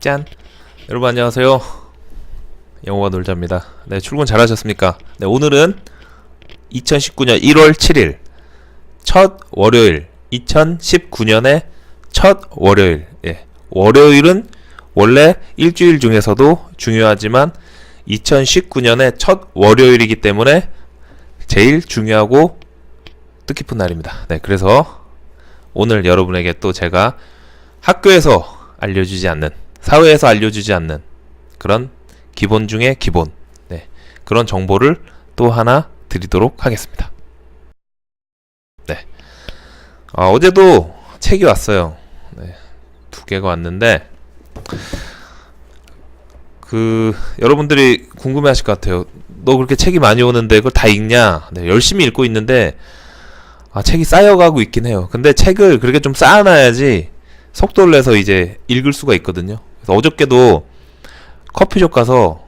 짠! 여러분 안녕하세요. 영어가 놀자입니다. 네, 출근 잘하셨습니까? 네, 오늘은 2019년 1월 7일 첫 월요일, 2019년의 첫 월요일. 예, 월요일은 원래 일주일 중에서도 중요하지만 2019년의 첫 월요일이기 때문에 제일 중요하고 뜻깊은 날입니다. 네, 그래서 오늘 여러분에게 또 제가 학교에서 알려주지 않는, 사회에서 알려주지 않는 그런 기본 중에 기본, 네, 그런 정보를 또 하나 드리도록 하겠습니다. 네, 어제도 책이 왔어요. 네, 2개가 왔는데 여러분들이 궁금해하실 것 같아요. 너 그렇게 책이 많이 오는데 그걸 다 읽냐? 네, 열심히 읽고 있는데 책이 쌓여가고 있긴 해요. 근데 책을 그렇게 좀 쌓아놔야지 속도를 내서 이제 읽을 수가 있거든요. 그래서 어저께도 커피숍 가서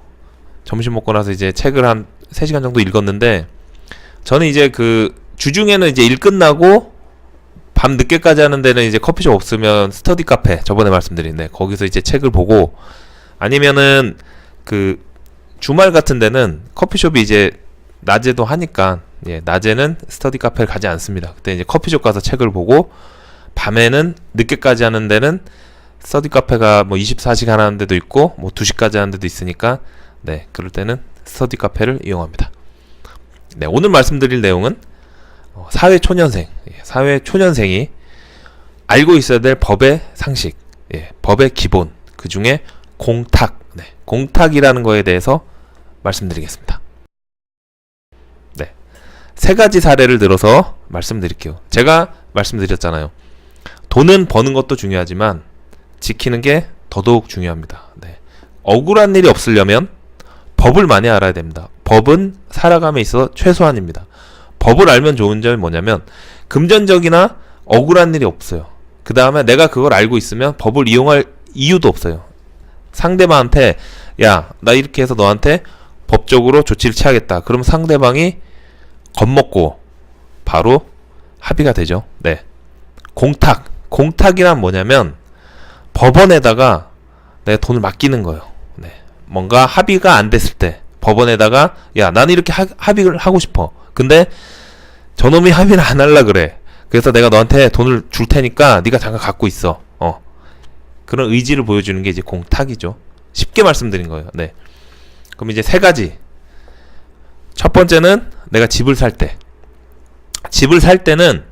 점심 먹고 나서 이제 책을 한 3시간 정도 읽었는데, 저는 이제 주중에는 이제 일 끝나고 밤 늦게까지 하는 데는 이제 커피숍 없으면 스터디 카페, 저번에 말씀드린 거기서 이제 책을 보고, 아니면은 주말 같은 데는 커피숍이 이제 낮에도 하니까, 예, 낮에는 스터디 카페를 가지 않습니다. 그때 이제 커피숍 가서 책을 보고, 밤에는 늦게까지 하는 데는 스터디 카페가 뭐 24시간 하는 데도 있고 뭐 2시까지 하는 데도 있으니까, 네, 그럴 때는 스터디 카페를 이용합니다. 네, 오늘 말씀드릴 내용은 사회초년생이 알고 있어야 될 법의 상식, 예, 법의 기본, 그 중에 공탁, 네, 공탁이라는 거에 대해서 말씀드리겠습니다. 네, 3가지 사례를 들어서 말씀드릴게요. 제가 말씀드렸잖아요. 돈은 버는 것도 중요하지만 지키는 게 더더욱 중요합니다. 네. 억울한 일이 없으려면 법을 많이 알아야 됩니다. 법은 살아감에 있어서 최소한입니다. 법을 알면 좋은 점이 뭐냐면 금전적이나 억울한 일이 없어요. 그 다음에 내가 그걸 알고 있으면 법을 이용할 이유도 없어요. 상대방한테 야, 나 이렇게 해서 너한테 법적으로 조치를 취하겠다. 그럼 상대방이 겁먹고 바로 합의가 되죠. 네. 공탁이란 뭐냐면 법원에다가 내 돈을 맡기는 거예요. 네. 뭔가 합의가 안 됐을 때 법원에다가 야, 나는 이렇게 합의를 하고 싶어. 근데 저놈이 합의를 안 하려 그래. 그래서 내가 너한테 돈을 줄 테니까 네가 잠깐 갖고 있어. 그런 의지를 보여주는 게 이제 공탁이죠. 쉽게 말씀드린 거예요. 네. 그럼 이제 3가지. 첫 번째는 내가 집을 살 때. 집을 살 때는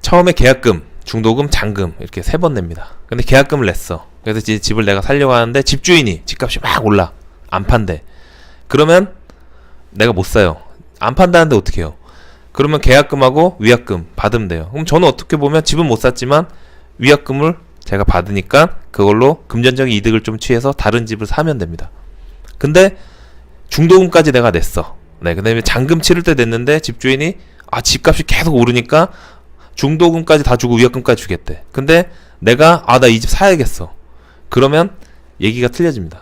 처음에 계약금, 중도금, 잔금 이렇게 3번 냅니다. 근데 계약금을 냈어. 그래서 이제 집을 내가 살려고 하는데 집주인이 집값이 막 올라. 안 판대. 그러면 내가 못 사요. 안 판다는데 어떻게 해요? 그러면 계약금하고 위약금 받으면 돼요. 그럼 저는 어떻게 보면 집은 못 샀지만 위약금을 제가 받으니까 그걸로 금전적인 이득을 좀 취해서 다른 집을 사면 됩니다. 근데 중도금까지 내가 냈어. 네, 그 다음에 잔금 치를 때 냈는데 집주인이 집값이 계속 오르니까 중도금까지 다 주고 위약금까지 주겠대. 근데 내가 나 이 집 사야겠어. 그러면 얘기가 틀려집니다.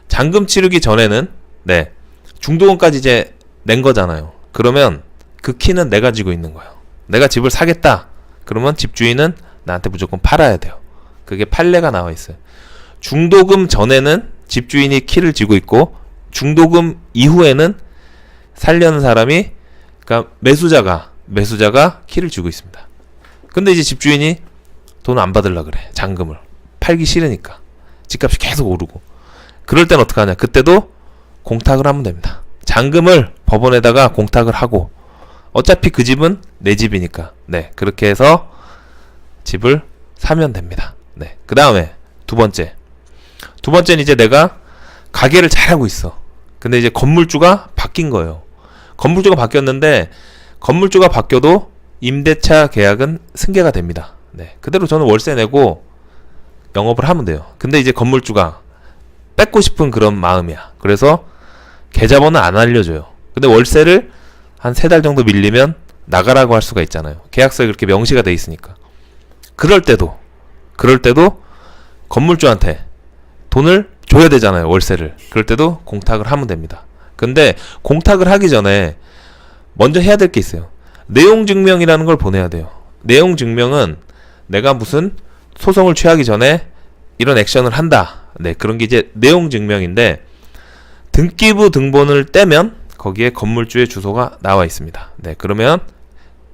잔금 치르기 전에는 네, 중도금까지 이제 낸 거잖아요. 그러면 그 키는 내가 쥐고 있는 거예요. 내가 집을 사겠다. 그러면 집주인은 나한테 무조건 팔아야 돼요. 그게 판례가 나와 있어요. 중도금 전에는 집주인이 키를 쥐고 있고 중도금 이후에는 살려는 사람이, 그러니까 매수자가 키를 쥐고 있습니다. 근데 이제 집주인이 돈 안 받으려고 그래. 잔금을. 팔기 싫으니까. 집값이 계속 오르고. 그럴 땐 어떡하냐. 그때도 공탁을 하면 됩니다. 잔금을 법원에다가 공탁을 하고, 어차피 그 집은 내 집이니까. 네, 그렇게 해서 집을 사면 됩니다. 네, 그 다음에 두 번째는 이제 내가 가게를 잘하고 있어. 근데 이제 건물주가 바뀐 거예요. 건물주가 바뀌었는데 건물주가 바뀌어도 임대차 계약은 승계가 됩니다. 네, 그대로 저는 월세 내고 영업을 하면 돼요. 근데 이제 건물주가 뺏고 싶은 그런 마음이야. 그래서 계좌번호 안 알려줘요. 근데 월세를 한 3달 정도 밀리면 나가라고 할 수가 있잖아요. 계약서에 그렇게 명시가 돼 있으니까. 그럴 때도 건물주한테 돈을 줘야 되잖아요. 월세를. 그럴 때도 공탁을 하면 됩니다. 근데 공탁을 하기 전에 먼저 해야 될 게 있어요. 내용 증명이라는 걸 보내야 돼요. 내용 증명은 내가 무슨 소송을 취하기 전에 이런 액션을 한다. 네, 그런 게 이제 내용 증명인데 등기부 등본을 떼면 거기에 건물주의 주소가 나와 있습니다. 네, 그러면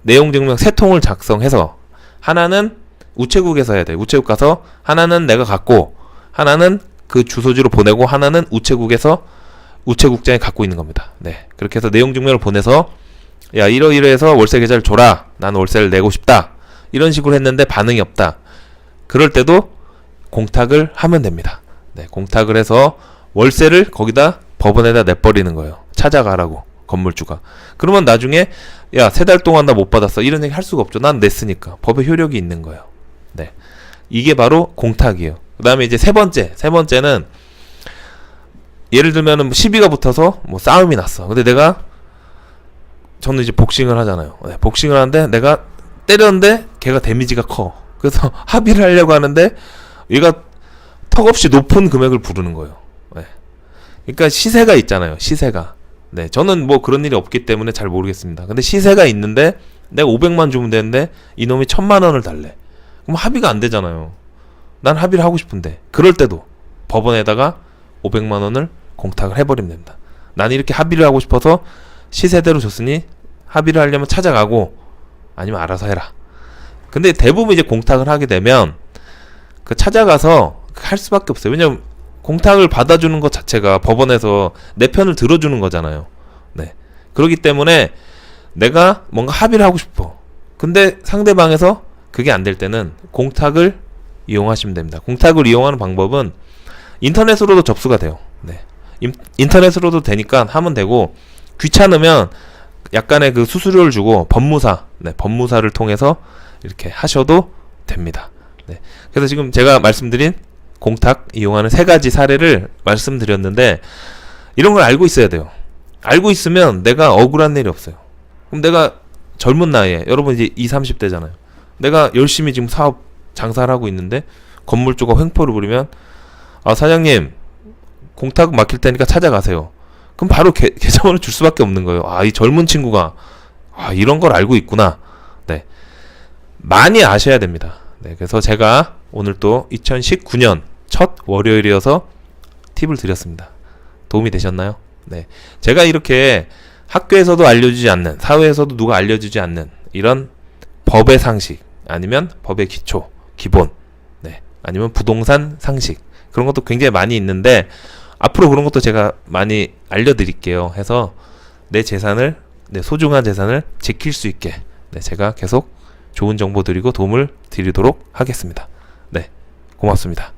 내용 증명 세 통을 작성해서 하나는 우체국에서 해야 돼. 우체국 가서 하나는 내가 갖고 하나는 그 주소지로 보내고 하나는 우체국에서 우체국장에 갖고 있는 겁니다. 네, 그렇게 해서 내용 증명을 보내서 야 이러이러해서 월세 계좌를 줘라. 난 월세를 내고 싶다. 이런 식으로 했는데 반응이 없다. 그럴 때도 공탁을 하면 됩니다. 네, 공탁을 해서 월세를 거기다 법원에다 내버리는 거예요. 찾아가라고 건물주가. 그러면 나중에 야 3달 동안 나 못 받았어 이런 얘기 할 수가 없죠. 난 냈으니까. 법의 효력이 있는 거예요. 네, 이게 바로 공탁이에요. 그 다음에 이제 세 번째는 예를 들면은 시비가 붙어서 뭐 싸움이 났어. 근데 저는 이제 복싱을 하잖아요. 네, 복싱을 하는데 내가 때렸는데 걔가 데미지가 커. 그래서 합의를 하려고 하는데 얘가 턱없이 높은 금액을 부르는 거예요. 네. 그러니까 시세가 있잖아요. 시세가. 네, 저는 뭐 그런 일이 없기 때문에 잘 모르겠습니다. 근데 시세가 있는데 내가 500만 주면 되는데 이놈이 1000만 원을 달래. 그럼 합의가 안 되잖아요. 난 합의를 하고 싶은데. 그럴 때도 법원에다가 500만 원을 공탁을 해버리면 됩니다. 난 이렇게 합의를 하고 싶어서 시세대로 줬으니 합의를 하려면 찾아가고 아니면 알아서 해라. 근데 대부분 이제 공탁을 하게 되면 그 찾아가서 할 수밖에 없어요. 왜냐면 공탁을 받아주는 것 자체가 법원에서 내 편을 들어주는 거잖아요. 네. 그렇기 때문에 내가 뭔가 합의를 하고 싶어. 근데 상대방에서 그게 안 될 때는 공탁을 이용하시면 됩니다. 공탁을 이용하는 방법은 인터넷으로도 접수가 돼요. 네. 인터넷으로도 되니까 하면 되고 귀찮으면 약간의 그 수수료를 주고 법무사를 통해서 이렇게 하셔도 됩니다. 네. 그래서 지금 제가 말씀드린 공탁 이용하는 3가지 사례를 말씀드렸는데 이런 걸 알고 있어야 돼요. 알고 있으면 내가 억울한 일이 없어요. 그럼 내가 젊은 나이에 여러분 이제 20, 30대잖아요. 내가 열심히 지금 사업 장사를 하고 있는데 건물주가 횡포를 부리면 아 사장님 공탁 막힐 테니까 찾아가세요. 그럼 바로 계좌번호 줄 수밖에 없는 거예요. 아, 이 젊은 친구가 이런 걸 알고 있구나. 네, 많이 아셔야 됩니다. 네, 그래서 제가 오늘 또 2019년 첫 월요일이어서 팁을 드렸습니다. 도움이 되셨나요? 네, 제가 이렇게 학교에서도 알려주지 않는, 사회에서도 누가 알려주지 않는 이런 법의 상식, 아니면 법의 기초, 기본, 네, 아니면 부동산 상식, 그런 것도 굉장히 많이 있는데 앞으로 그런 것도 제가 많이 알려드릴게요. 해서 내 소중한 재산을 지킬 수 있게 제가 계속 좋은 정보 드리고 도움을 드리도록 하겠습니다. 네, 고맙습니다.